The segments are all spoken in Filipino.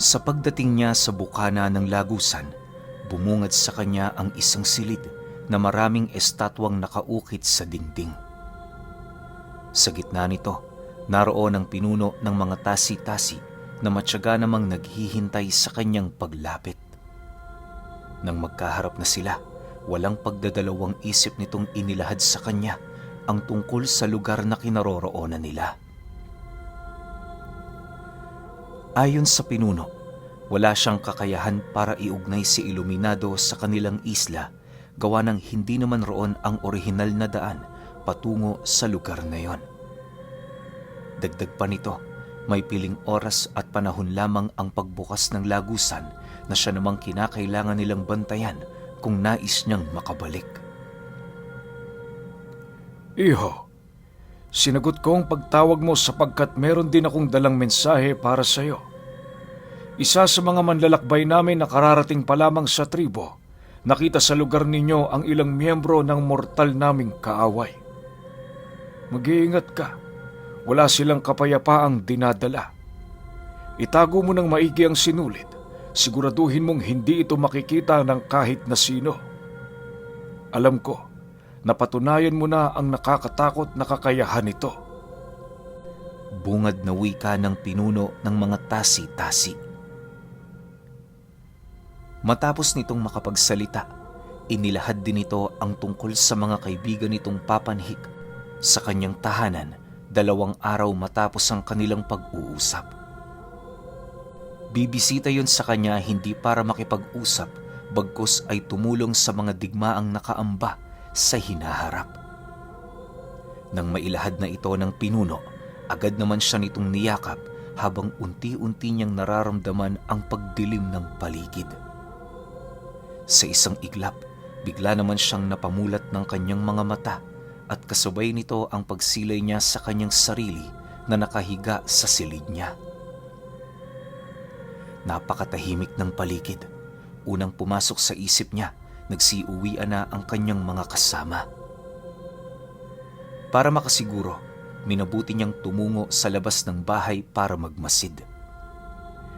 Sa pagdating niya sa bukana ng lagusan, bumungad sa kanya ang isang silid na maraming estatwang nakaukit sa dingding. Sa gitna nito, naroon ang pinuno ng mga tasi-tasi na matyaga namang naghihintay sa kanyang paglapit. Nang magkaharap na sila, walang pagdadalawang isip nitong inilahad sa kanya ang tungkol sa lugar na kinaroroonan nila. Ayon sa pinuno, wala siyang kakayahan para iugnay si Iluminado sa kanilang isla, gawa ng hindi naman roon ang orihinal na daan patungo sa lugar na yon. Dagdag pa nito, may piling oras at panahon lamang ang pagbukas ng lagusan na siya namang kinakailangan nilang bantayan kung nais niyang makabalik. Iho, sinagot ko ang pagtawag mo sapagkat meron din akong dalang mensahe para sa iyo. Isa sa mga manlalakbay namin na kararating pa lamang sa tribo, nakita sa lugar ninyo ang ilang miyembro ng mortal naming kaaway. Mag-iingat ka, wala silang kapayapaang dinadala. Itago mo ng maigi ang sinulit, siguraduhin mong hindi ito makikita ng kahit na sino. Alam ko, napatunayan mo na ang nakakatakot na kakayahan nito. Bungad na wika ng pinuno ng mga tasi-tasi. Matapos nitong makapagsalita, inilahad din ito ang tungkol sa mga kaibigan nitong papanhik sa kanyang tahanan 2 araw matapos ang kanilang pag-uusap. Bibisita yon sa kanya hindi para makipag-usap, bagkus ay tumulong sa mga digmaang nakaamba sa hinaharap. Nang mailahad na ito ng pinuno, agad naman siya nitong niyakap habang unti-unti niyang nararamdaman ang pagdilim ng paligid. Sa isang iglap, bigla naman siyang napamulat ng kanyang mga mata at kasabay nito ang pagsilay niya sa kanyang sarili na nakahiga sa silid niya. Napakatahimik ng paligid. Unang pumasok sa isip niya, nagsiuwian na ang kanyang mga kasama. Para makasiguro, minabuti niyang tumungo sa labas ng bahay para magmasid.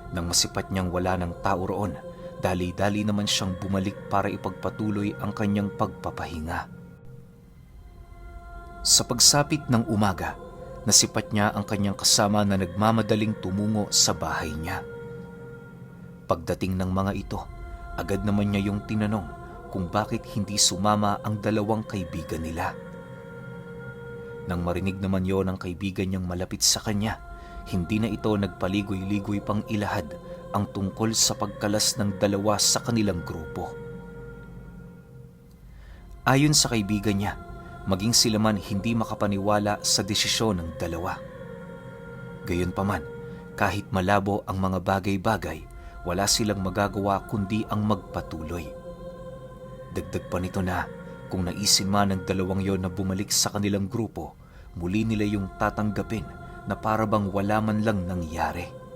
Nang masipat niyang wala ng tao roon, dali-dali naman siyang bumalik para ipagpatuloy ang kanyang pagpapahinga. Sa pagsapit ng umaga, nasipat niya ang kanyang kasama na nagmamadaling tumungo sa bahay niya. Pagdating ng mga ito, agad naman niya yung tinanong kung bakit hindi sumama ang 2 kaibigan nila. Nang marinig naman yon ng kaibigan niyang malapit sa kanya, hindi na ito nagpaligoy-ligoy pang ilahad ang tungkol sa pagkalas ng 2 sa kanilang grupo. Ayon sa kaibigan niya, maging sila man hindi makapaniwala sa desisyon ng 2. Gayunpaman, kahit malabo ang mga bagay-bagay, wala silang magagawa kundi ang magpatuloy. Dagdag pa nito na kung naisin man ng 2 yon na bumalik sa kanilang grupo, muli nila yung tatanggapin na parabang wala man lang nangyari.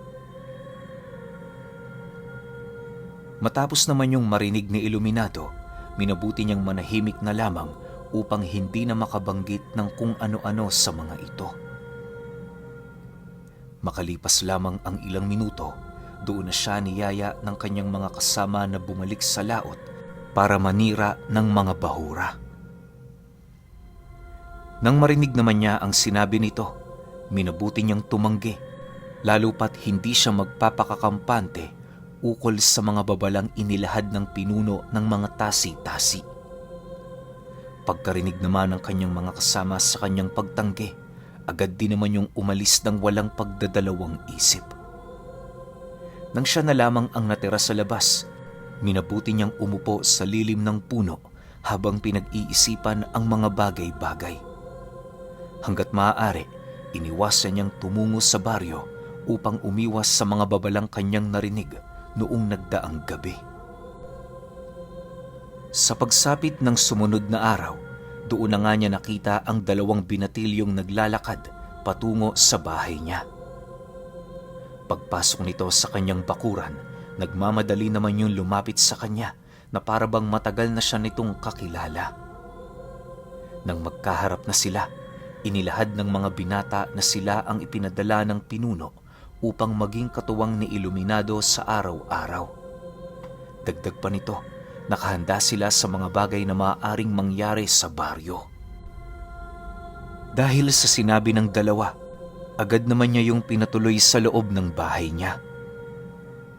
Matapos naman yung marinig ni Iluminado, minabuti niyang manahimik na lamang upang hindi na makabanggit ng kung ano-ano sa mga ito. Makalipas lamang ang ilang minuto, doon na siya niyaya ng kanyang mga kasama na bumalik sa laot para manira ng mga bahura. Nang marinig naman niya ang sinabi nito, minabuti niyang tumanggi, lalo pat hindi siya magpapakakampante ukol sa mga babalang inilahad ng pinuno ng mga tasi-tasi. Pagkarinig naman ng kanyang mga kasama sa kanyang pagtanggi, agad din naman yung umalis ng walang pagdadalawang isip. Nang siya na lamang ang natira sa labas, minabuti niyang umupo sa lilim ng puno habang pinag-iisipan ang mga bagay-bagay. Hanggat maaari, iniwasan niyang tumungo sa baryo upang umiwas sa mga babalang kanyang narinig noong nagdaang gabi. Sa pagsapit ng sumunod na araw, doon na nga niya nakita ang 2 binatilyong naglalakad patungo sa bahay niya. Pagpasok nito sa kanyang bakuran, nagmamadali naman yung lumapit sa kanya na parabang matagal na siya nitong kakilala. Nang magkaharap na sila, inilahad ng mga binata na sila ang ipinadala ng pinuno upang maging katuwang ni Iluminado sa araw-araw. Dagdag pa nito, nakahanda sila sa mga bagay na maaaring mangyari sa baryo. Dahil sa sinabi ng dalawa, agad naman niya yung pinatuloy sa loob ng bahay niya.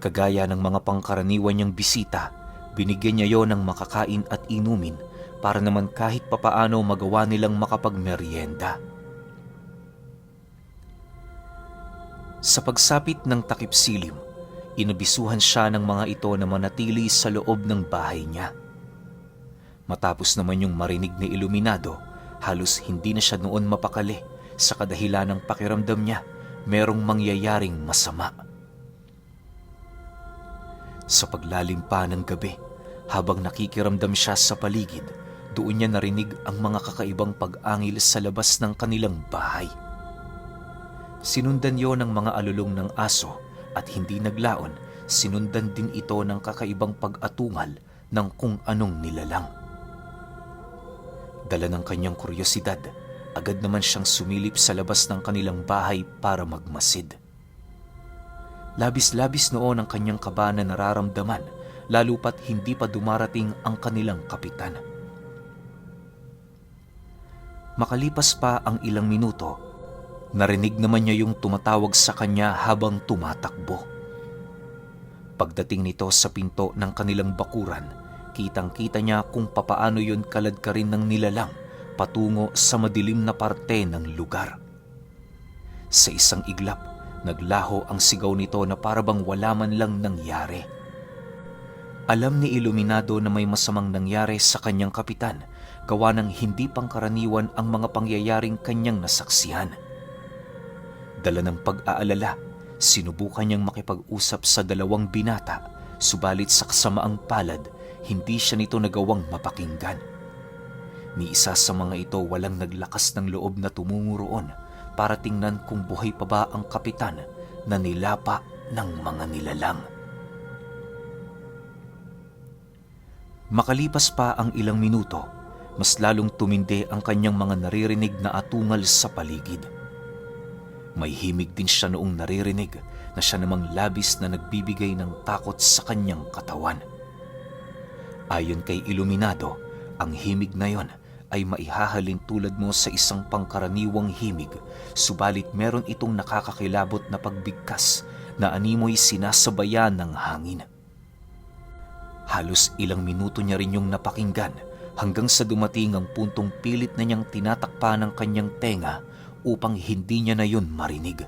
Kagaya ng mga pangkaraniwan niyang bisita, binigyan niya yon ng makakain at inumin para naman kahit papaano magawa nilang makapagmeryenda. Sa pagsapit ng takip silim, inabisuhan siya ng mga ito na manatili sa loob ng bahay niya. Matapos naman yung marinig ni Iluminado, halos hindi na siya noon mapakali sa kadahilan ng pakiramdam niya merong mangyayaring masama. Sa paglalim pa ng gabi, habang nakikiramdam siya sa paligid, doon niya narinig ang mga kakaibang pag-angil sa labas ng kanilang bahay. Sinundan yon ng mga alulong ng aso at hindi naglaon, sinundan din ito ng kakaibang pag-atungal ng kung anong nilalang. Dala ng kanyang kuryosidad, agad naman siyang sumilip sa labas ng kanilang bahay para magmasid. Labis-labis noon ang kanyang kaba na nararamdaman, lalo pat hindi pa dumarating ang kanilang kapitan. Makalipas pa ang ilang minuto, narinig naman niya yung tumatawag sa kanya habang tumatakbo. Pagdating nito sa pinto ng kanilang bakuran, kitang-kita niya kung papaano yun kaladkarin ng nilalang patungo sa madilim na parte ng lugar. Sa isang iglap, naglaho ang sigaw nito na parabang wala man lang nangyari. Alam ni Iluminado na may masamang nangyari sa kanyang kapitan, gawa ng hindi pangkaraniwan ang mga pangyayaring kanyang nasaksihan. Dala ng pag-aalala, sinubukan niyang makipag-usap sa dalawang binata, subalit sa kasamaang palad, hindi siya nito nagawang mapakinggan. Ni isa sa mga ito walang naglakas ng loob na tumungo roon para tingnan kung buhay pa ba ang kapitan na nilapa ng mga nilalang. Makalipas pa ang ilang minuto, mas lalong tumindi ang kanyang mga naririnig na atungal sa paligid. May himig din siya noong naririnig na siya namang labis na nagbibigay ng takot sa kanyang katawan. Ayon kay Iluminado, ang himig na yon ay maihahalin tulad mo sa isang pangkaraniwang himig, subalit meron itong nakakakilabot na pagbigkas na animoy sinasabayan ng hangin. Halos ilang minuto niya rin yung napakinggan hanggang sa dumating ang puntong pilit na niyang tinatakpan ng kanyang tenga upang hindi niya na yun marinig.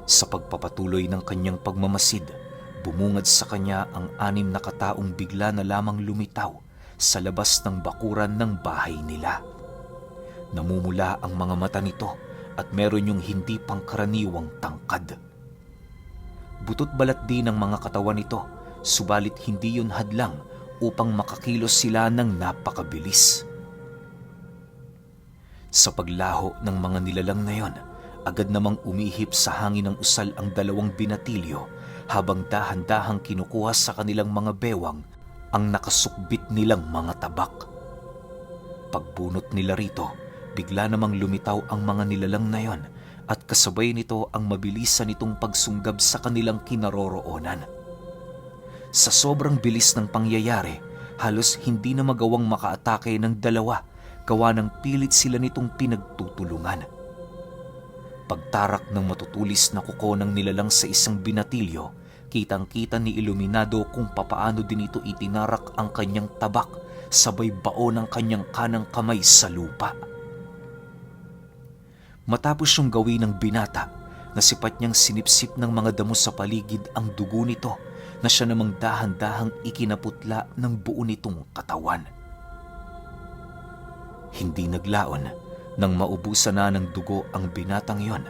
Sa pagpapatuloy ng kanyang pagmamasid, bumungad sa kanya ang 6 na kataong bigla na lamang lumitaw sa labas ng bakuran ng bahay nila. Namumula ang mga mata nito at meron yung hindi pangkaraniwang tangkad. Butot balat din ang mga katawan nito, subalit hindi yun hadlang upang makakilos sila ng napakabilis. Sa paglaho ng mga nilalang na yon, agad namang umihip sa hangin ng usal ang dalawang binatilyo habang dahan-dahang kinukuha sa kanilang mga bewang ang nakasukbit nilang mga tabak. Pagbunot nila rito, bigla namang lumitaw ang mga nilalang na yon at kasabay nito ang mabilisan nitong pagsunggab sa kanilang kinaroroonan. Sa sobrang bilis ng pangyayari, halos hindi na magawang makaatake ng dalawa, gawa ng pilit sila nitong pinagtutulungan. Pagtarak ng matutulis na kuko ng nilalang sa isang binatilyo, kitang-kita ni Iluminado kung papaano din ito itinarak ang kanyang tabak sabay baon ng kanyang kanang kamay sa lupa. Matapos yung gawin ng binata, nasipat niyang sinipsip ng mga damo sa paligid ang dugo nito na siya namang dahan-dahang ikinaputla ng buo nitong katawan. Hindi naglaon nang maubusan na ng dugo ang binatang yon,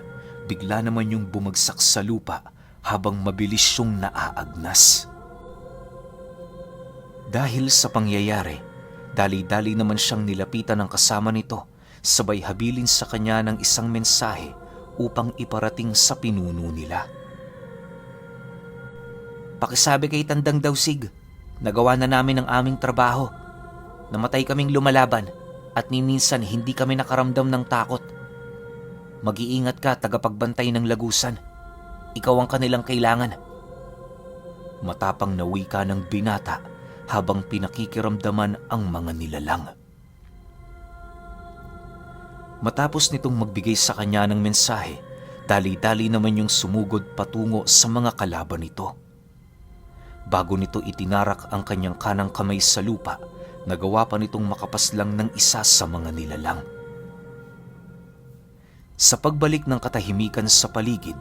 bigla naman yung bumagsak sa lupa habang mabilis yung naaagnas. Dahil sa pangyayari, dali-dali naman siyang nilapitan ng kasama nito, sabay habilin sa kanya ng isang mensahe upang iparating sa pinuno nila. Pakisabi kay Tandang Dausig, nagawa na namin ang aming trabaho. Namatay kaming lumalaban at minsan hindi kami nakaramdam ng takot. Mag-iingat ka, tagapagbantay ng lagusan. Ikaw ang kanilang kailangan. Matapang na wika ng binata habang pinakikiramdaman ang mga nilalang. Matapos nitong magbigay sa kanya ng mensahe, dali-dali naman yung sumugod patungo sa mga kalaban nito. Bago nito itinarak ang kanyang kanang kamay sa lupa, nagawa pa nitong makapaslang ng isa sa mga nilalang. Sa pagbalik ng katahimikan sa paligid,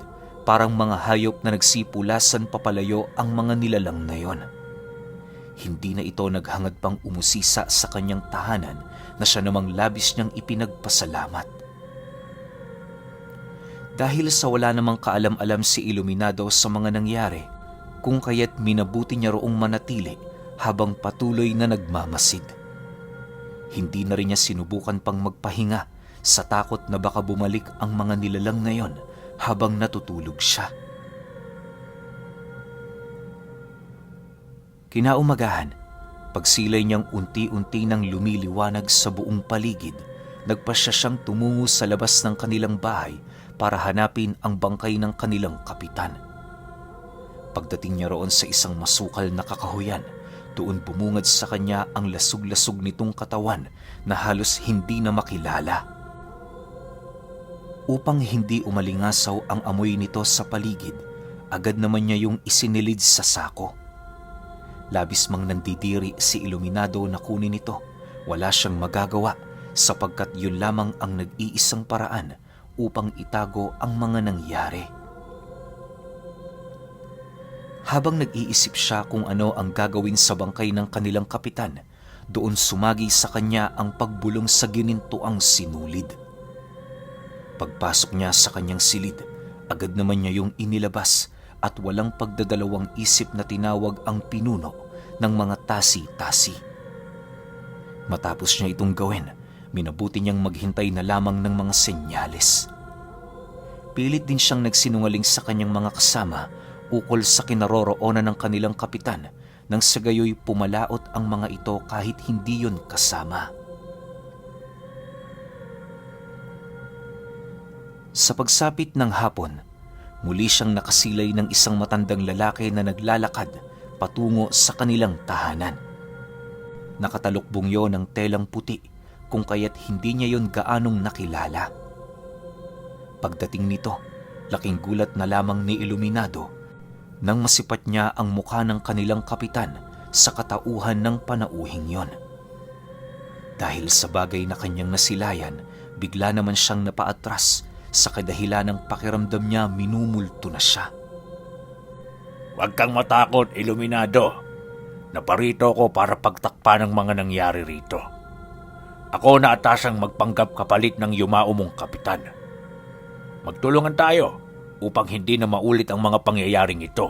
parang mga hayop na nagsipulasan papalayo ang mga nilalang na yon. Hindi na ito naghangad pang umusisa sa kanyang tahanan na siya namang labis niyang ipinagpasalamat. Dahil sa wala namang kaalam-alam si Iluminado sa mga nangyari, kung kaya't minabuti niya roong manatili habang patuloy na nagmamasid. Hindi na rin niya sinubukan pang magpahinga sa takot na baka bumalik ang mga nilalang na yon habang natutulog siya. Kinaumagahan, pagsilay niyang unti-unti nang lumiliwanag sa buong paligid, nagpasya siyang tumungo sa labas ng kanilang bahay para hanapin ang bangkay ng kanilang kapitan. Pagdating niya roon sa isang masukal na kakahuyan, doon bumungad sa kanya ang lasug-lasug nitong katawan na halos hindi na makilala. Upang hindi umalingasaw ang amoy nito sa paligid, agad naman niya yung isinilid sa sako. Labis mang nandidiri si Iluminado na kunin ito, wala siyang magagawa sapagkat yun lamang ang nag-iisang paraan upang itago ang mga nangyari. Habang nag-iisip siya kung ano ang gagawin sa bangkay ng kanilang kapitan, doon sumagi sa kanya ang pagbulong sa ginintuang sinulid. Pagpasok niya sa kanyang silid, agad naman niya yung inilabas at walang pagdadalawang isip na tinawag ang pinuno ng mga tasi-tasi. Matapos niya itong gawin, minabuti niyang maghintay na lamang ng mga senyales. Pilit din siyang nagsinungaling sa kanyang mga kasama ukol sa kinaroroonan ng kanilang kapitan nang sa gayoy pumalaot ang mga ito kahit hindi yun kasama. Sa pagsapit ng hapon, muli siyang nakasilay ng isang matandang lalaki na naglalakad patungo sa kanilang tahanan. Nakatalukbong yon ng telang puti kung kaya't hindi niya yon gaanong nakilala. Pagdating nito, laking gulat na lamang ni Iluminado nang masipat niya ang mukha ng kanilang kapitan sa katauhan ng panauhing yon. Dahil sa bagay na kanyang nasilayan, bigla naman siyang napaatras sa kadahilan ng pakiramdam niya minumulto na siya. Huwag kang matakot, Iluminado. Naparito ko para pagtakpan ang mga nangyari rito. Ako na atasang magpanggap kapalit ng yumao mong kapitan. Magtulungan tayo upang hindi na maulit ang mga pangyayaring ito.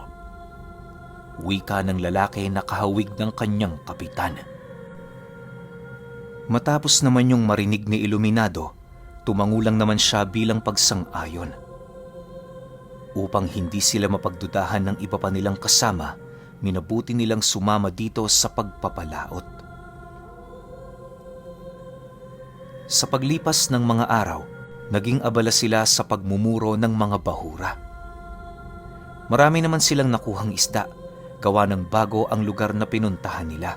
Wika ng lalaki na kahawig ng kanyang kapitan. Matapos naman yung marinig ni Iluminado, tumangulang naman siya bilang pagsang-ayon. Upang hindi sila mapagdudahan ng iba pa nilang kasama, minabuti nilang sumama dito sa pagpapalaot. Sa paglipas ng mga araw, naging abala sila sa pagmumuro ng mga bahura. Marami naman silang nakuhang isda, gawa ng bago ang lugar na pinuntahan nila.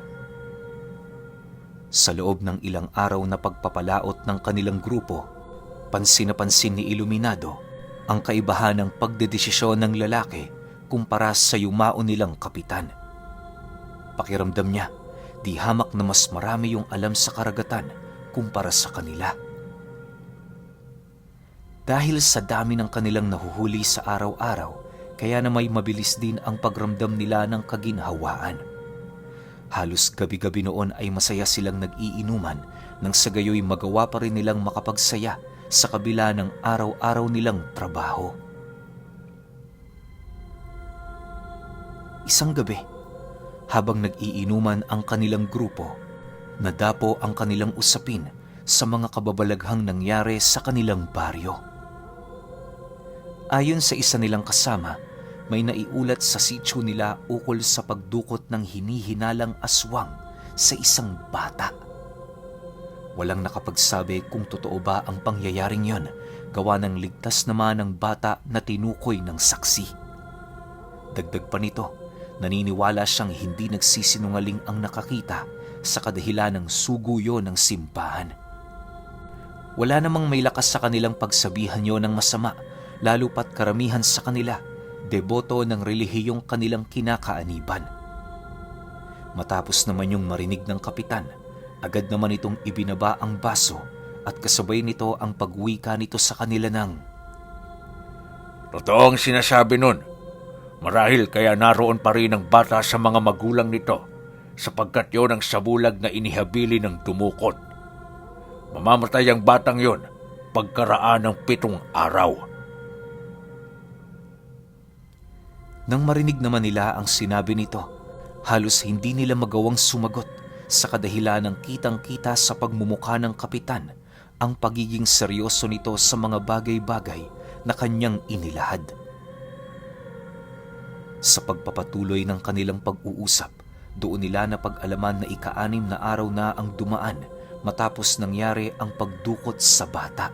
Sa loob ng ilang araw na pagpapalaot ng kanilang grupo, pansin na pansin ni Iluminado ang kaibahan ng pagdedesisyon ng lalaki kumpara sa yumao nilang kapitan. Pakiramdam niya, di hamak na mas marami yung alam sa karagatan kumpara sa kanila. Dahil sa dami ng kanilang nahuhuli sa araw-araw, kaya na may mabilis din ang pagramdam nila ng kaginhawaan. Halos gabi-gabi noon ay masaya silang nag-iinuman nang sa gayoy magawa pa rin nilang makapagsaya sa kabila ng araw-araw nilang trabaho. Isang gabi, habang nag-iinuman ang kanilang grupo, nadapo ang kanilang usapin sa mga kababalaghang nangyari sa kanilang baryo. Ayon sa isa nilang kasama, may naiulat sa sityo nila ukol sa pagdukot ng hinihinalang aswang sa isang bata. Walang nakapagsabi kung totoo ba ang pangyayaring yon, gawa ng ligtas naman ng bata na tinukoy ng saksi. Dagdag pa nito, naniniwala siyang hindi nagsisinungaling ang nakakita sa kadahilan ng suguyo ng simbahan. Wala namang may lakas sa kanilang pagsabihan yon ng masama, lalo pat karamihan sa kanila, deboto ng relihiyong kanilang kinakaaniban. Matapos naman yung marinig ng kapitan, agad naman itong ibinaba ang baso at kasabay nito ang pagwika nito sa kanila ng, Totoo ang sinasabi nun. Marahil kaya naroon pa rin ang bata sa mga magulang nito sapagkat yon ang sabulag na inihabili ng dumukot. Mamamatay ang batang yon pagkaraan ng 7 araw. Nang marinig naman nila ang sinabi nito, halos hindi nila magawang sumagot sa kadahilan ng kitang-kita sa pagmumukha ng kapitan ang pagiging seryoso nito sa mga bagay-bagay na kanyang inilahad. Sa pagpapatuloy ng kanilang pag-uusap, doon nila napag-alaman na ika-6 na araw na ang dumaan matapos nangyari ang pagdukot sa bata.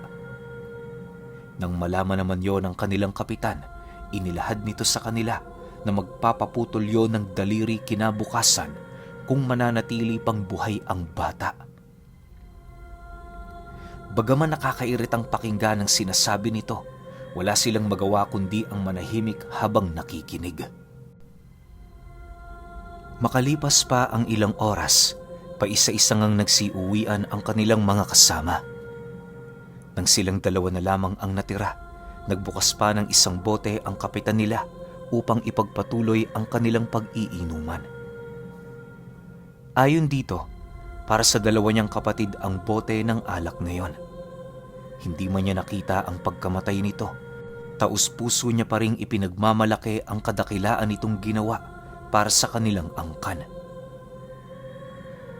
Nang malaman naman yon ng kanilang kapitan, inilahad nito sa kanila na magpapaputol yon ng daliri kinabukasan kung mananatili pang buhay ang bata. Bagaman nakakairitang pakinggan ang sinasabi nito, wala silang magawa kundi ang manahimik habang nakikinig. Makalipas pa ang ilang oras, paisa-isa ngang nagsiuwian ang kanilang mga kasama. Nang silang 2 na lamang ang natira, nagbukas pa ng isang bote ang kapitan nila upang ipagpatuloy ang kanilang pag-iinuman. Ayon dito, para sa 2 niyang kapatid ang bote ng alak na yon. Hindi man niya nakita ang pagkamatay nito, taus-puso niya pa ring ipinagmamalaki ang kadakilaan nitong ginawa para sa kanilang angkan.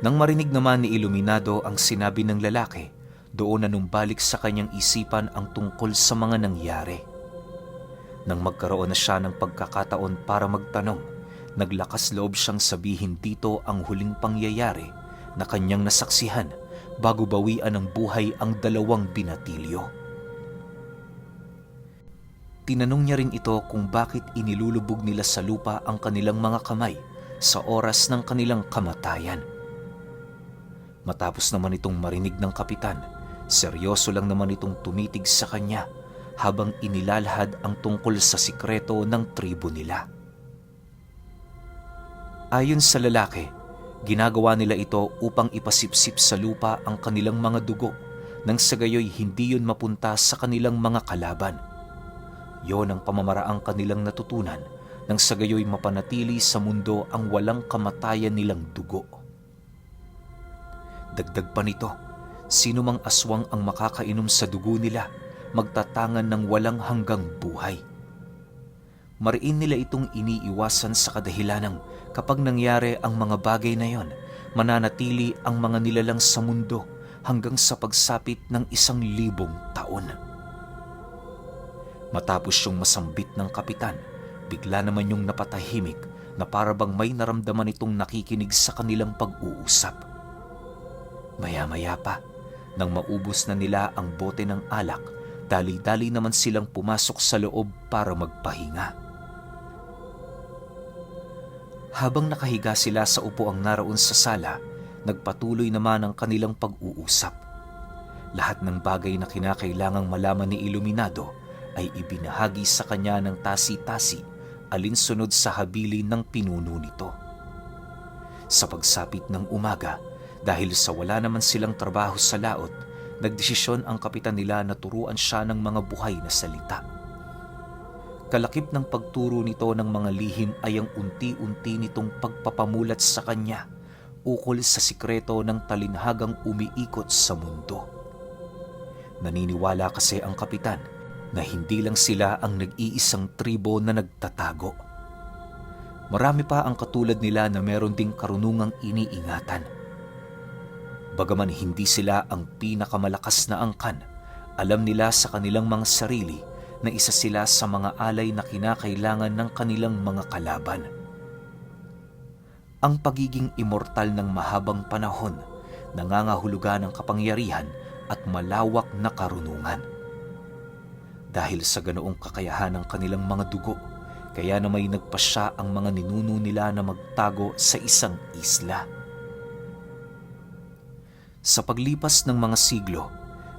Nang marinig naman ni Iluminado ang sinabi ng lalaki, doon na numbalik sa kanyang isipan ang tungkol sa mga nangyari. Nang magkaroon na siya ng pagkakataon para magtanong, naglakas loob siyang sabihin dito ang huling pangyayari na kanyang nasaksihan bago bawian ng buhay ang 2 binatilyo. Tinanong niya rin ito kung bakit inilulubog nila sa lupa ang kanilang mga kamay sa oras ng kanilang kamatayan. Matapos naman itong marinig ng kapitan, seryoso lang naman itong tumitig sa kanya habang inilalahad ang tungkol sa sikreto ng tribo nila. Ayon sa lalaki, ginagawa nila ito upang ipasipsip sa lupa ang kanilang mga dugo nang sa gayoy hindi yun mapunta sa kanilang mga kalaban. Yon ang pamamaraang kanilang natutunan nang sa gayoy mapanatili sa mundo ang walang kamatayan nilang dugo. Dagdag pa nito, sino mang aswang ang makakainom sa dugo nila, magtatangan ng walang hanggang buhay. Mariin nila itong iniiwasan sa kadahilanang kapag nangyari ang mga bagay na yon, mananatili ang mga nilalang sa mundo hanggang sa pagsapit ng 1,000 taon. Matapos yung masambit ng kapitan, bigla naman yung napatahimik na parabang may naramdaman itong nakikinig sa kanilang pag-uusap. Maya-maya pa, nang maubos na nila ang bote ng alak, dali-dali naman silang pumasok sa loob para magpahinga. Habang nakahiga sila sa upuang naroon sa sala, nagpatuloy naman ang kanilang pag-uusap. Lahat ng bagay na kinakailangang malaman ni Iluminado ay ibinahagi sa kanya ng tasi-tasi alinsunod sa habilin ng pinuno nito. Sa pagsapit ng umaga, dahil sa wala naman silang trabaho sa laot, nagdesisyon ang kapitan nila na turuan siya ng mga buhay na salita. Kalakip ng pagturo nito ng mga lihim ay ang unti-unti nitong pagpapamulat sa kanya ukol sa sikreto ng talinhagang umiikot sa mundo. Naniniwala kasi ang kapitan na hindi lang sila ang nag-iisang tribo na nagtatago. Marami pa ang katulad nila na meron ding karunungang iniingatan. Bagaman hindi sila ang pinakamalakas na angkan, alam nila sa kanilang mga sarili na isa sila sa mga alay na kinakailangan ng kanilang mga kalaban. Ang pagiging immortal ng mahabang panahon, nangangahulugan ng kapangyarihan at malawak na karunungan. Dahil sa ganoong kakayahan ng kanilang mga dugo, kaya na may nagpasya ang mga ninuno nila na magtago sa isang isla. Sa paglipas ng mga siglo,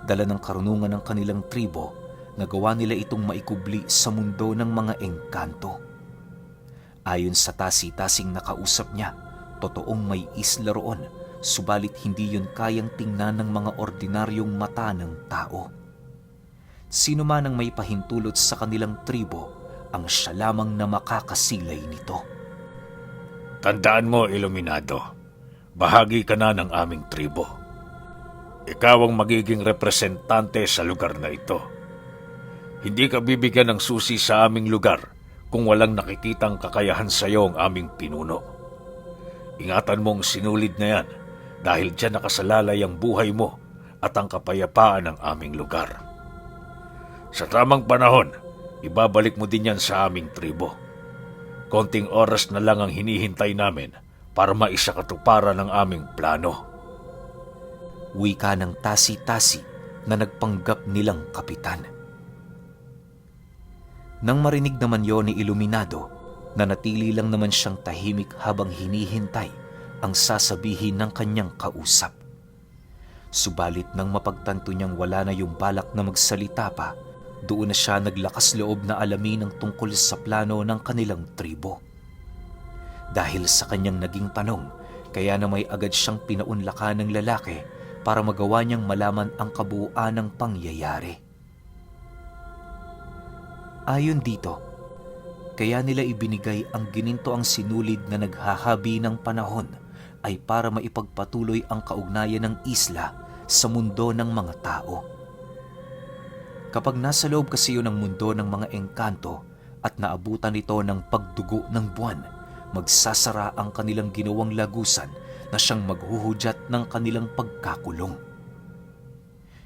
dala ng karunungan ng kanilang tribo, nagawa nila itong maikubli sa mundo ng mga engkanto. Ayon sa tasi-tasing nakausap niya, totoong may isla roon, subalit hindi yun kayang tingnan ng mga ordinaryong mata ng tao. Sino man ang may pahintulot sa kanilang tribo, ang siya lamang na makakasilay nito. Tandaan mo, Iluminado, bahagi ka na ng aming tribo. Ikaw ang magiging representante sa lugar na ito. Hindi ka bibigyan ng susi sa aming lugar kung walang nakikitang kakayahan sa iyo ang aming pinuno. Ingatan mong sinulid na yan dahil diyan nakasalalay ang buhay mo at ang kapayapaan ng aming lugar. Sa tamang panahon, ibabalik mo din yan sa aming tribo. Konting oras na lang ang hinihintay namin para maisakatuparan ang aming plano. Wika ng tasi-tasi na nagpanggap nilang kapitan. Nang marinig naman yon ni Iluminado, nanatili lang naman siyang tahimik habang hinihintay ang sasabihin ng kanyang kausap. Subalit nang mapagtanto niyang wala na yung balak na magsalita pa, doon na siya naglakas loob na alamin ang tungkol sa plano ng kanilang tribo. Dahil sa kanyang naging tanong, kaya na may agad siyang pinaunlakan ng lalaki para magawa niyang malaman ang kabuuan ng pangyayari. Ayon dito, kaya nila ibinigay ang gininto ang sinulid na naghahabi ng panahon ay para maipagpatuloy ang kaugnayan ng isla sa mundo ng mga tao. Kapag nasa loob kasi yun ng mundo ng mga engkanto at naabutan ito ng pagdugo ng buwan, magsasara ang kanilang ginawang lagusan na siyang maghuhudyat ng kanilang pagkakulong.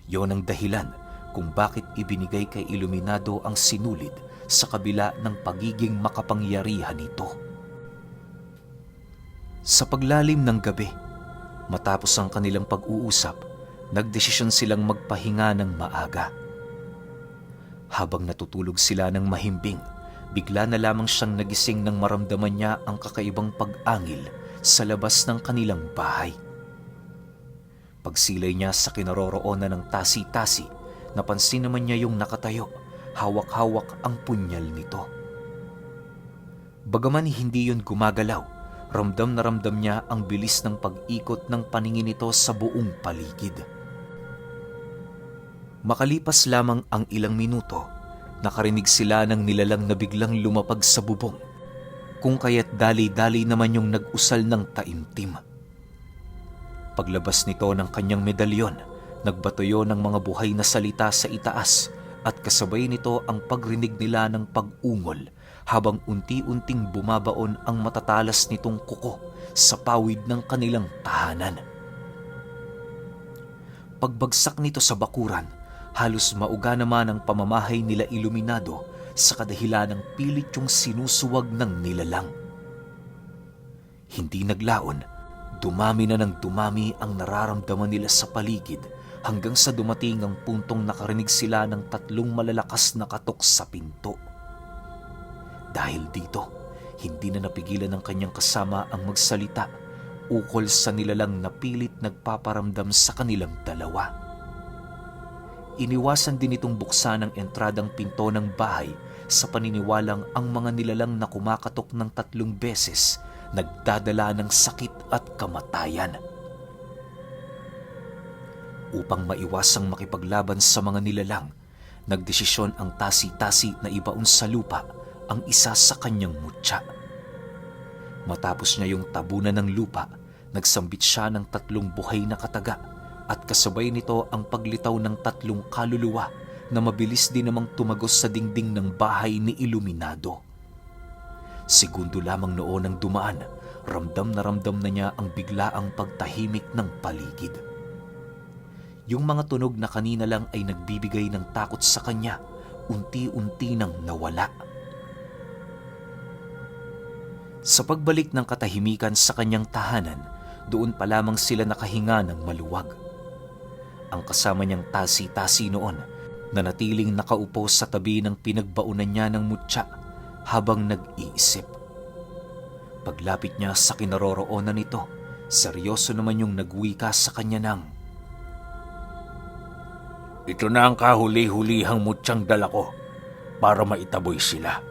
Yon ang dahilan kung bakit ibinigay kay Iluminado ang sinulid sa kabila ng pagiging makapangyarihan nito. Sa paglalim ng gabi, matapos ang kanilang pag-uusap, nagdesisyon silang magpahinga ng maaga. Habang natutulog sila ng mahimbing, bigla na lamang siyang nagising nang maramdaman niya ang kakaibang pag-angil sa labas ng kanilang bahay. Pagsilay niya sa kinaroroonan ng tasi-tasi, napansin naman niya yung nakatayo, hawak-hawak ang punyal nito. Bagaman hindi yun gumagalaw, ramdam na ramdam niya ang bilis ng pag-ikot ng paningin nito sa buong paligid. Makalipas lamang ang ilang minuto, nakarinig sila ng nilalang na biglang lumapag sa bubong, kung kaya't dali-dali naman yung nag-usal ng taimtim. Paglabas nito ng kanyang medalyon, nagbatuyo ng mga buhay na salita sa itaas at kasabay nito ang pagrinig nila ng pag-ungol habang unti-unting bumabaon ang matatalas nitong kuko sa pawid ng kanilang tahanan. Pagbagsak nito sa bakuran, halos mauga naman ang pamamahay nila Iluminado sa kadahilan ng pilit yung sinusuwag ng nilalang. Hindi naglaon, dumami na ng dumami ang nararamdaman nila sa paligid hanggang sa dumating ang puntong nakarinig sila ng 3 malalakas na katok sa pinto. Dahil dito, hindi na napigilan ng kanyang kasama ang magsalita ukol sa nilalang na pilit nagpaparamdam sa kanilang dalawa. Iniwasan din itong buksan ang entradang pinto ng bahay sa paniniwalang ang mga nilalang na kumakatok ng 3 beses nagdadala ng sakit at kamatayan. Upang maiwasang makipaglaban sa mga nilalang, nagdesisyon ang tasi-tasi na ibaon sa lupa ang isa sa kanyang mutya. Matapos niya yung tabunan ng lupa, nagsambit siya ng 3 buhay na kataga at kasabay nito ang paglitaw ng 3 kaluluwa na mabilis din namang tumagos sa dingding ng bahay ni Iluminado. Segundo lamang noon ang dumaan, ramdam na niya ang biglaang pagtahimik ng paligid. Yung mga tunog na kanina lang ay nagbibigay ng takot sa kanya, unti-unti nang nawala. Sa pagbalik ng katahimikan sa kanyang tahanan, doon pa lamang sila nakahinga ng maluwag. Ang kasama niyang tasi-tasi noon, Nanatiling nakaupo sa tabi ng pinagbaunan niya ng mutya habang nag-iisip. Paglapit niya sa kinaroroonan nito, seryoso naman yung nagwika sa kanya ng, Ito na ang kahuli-hulihang mutyang dala ko para maitaboy sila.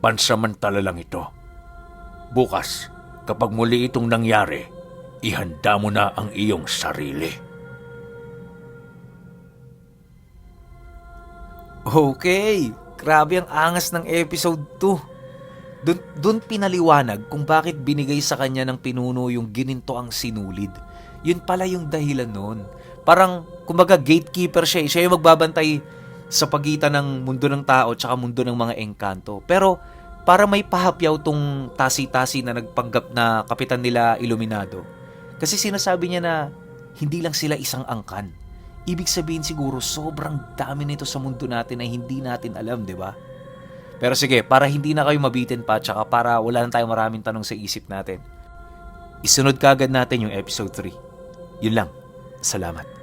Pansamantala lang ito. Bukas, kapag muli itong nangyari, ihanda mo na ang iyong sarili. Okay, grabe ang angas ng episode 2. Doon pinaliwanag kung bakit binigay sa kanya ng pinuno yung gininto ang sinulid. Yun pala yung dahilan nun. Parang, kumbaga gatekeeper siya. Siya yung magbabantay sa pagitan ng mundo ng tao at mundo ng mga engkanto. Pero, para may pahapyaw tong tasi-tasi na nagpanggap na kapitan nila Iluminado. Kasi sinasabi niya na hindi lang sila isang angkan. Ibig sabihin siguro sobrang dami nito sa mundo natin na hindi natin alam, di ba? Pero sige, para hindi na kayo mabitin pa tsaka para wala na tayong maraming tanong sa isip natin, isunod kagad natin yung episode 3. Yun lang. Salamat.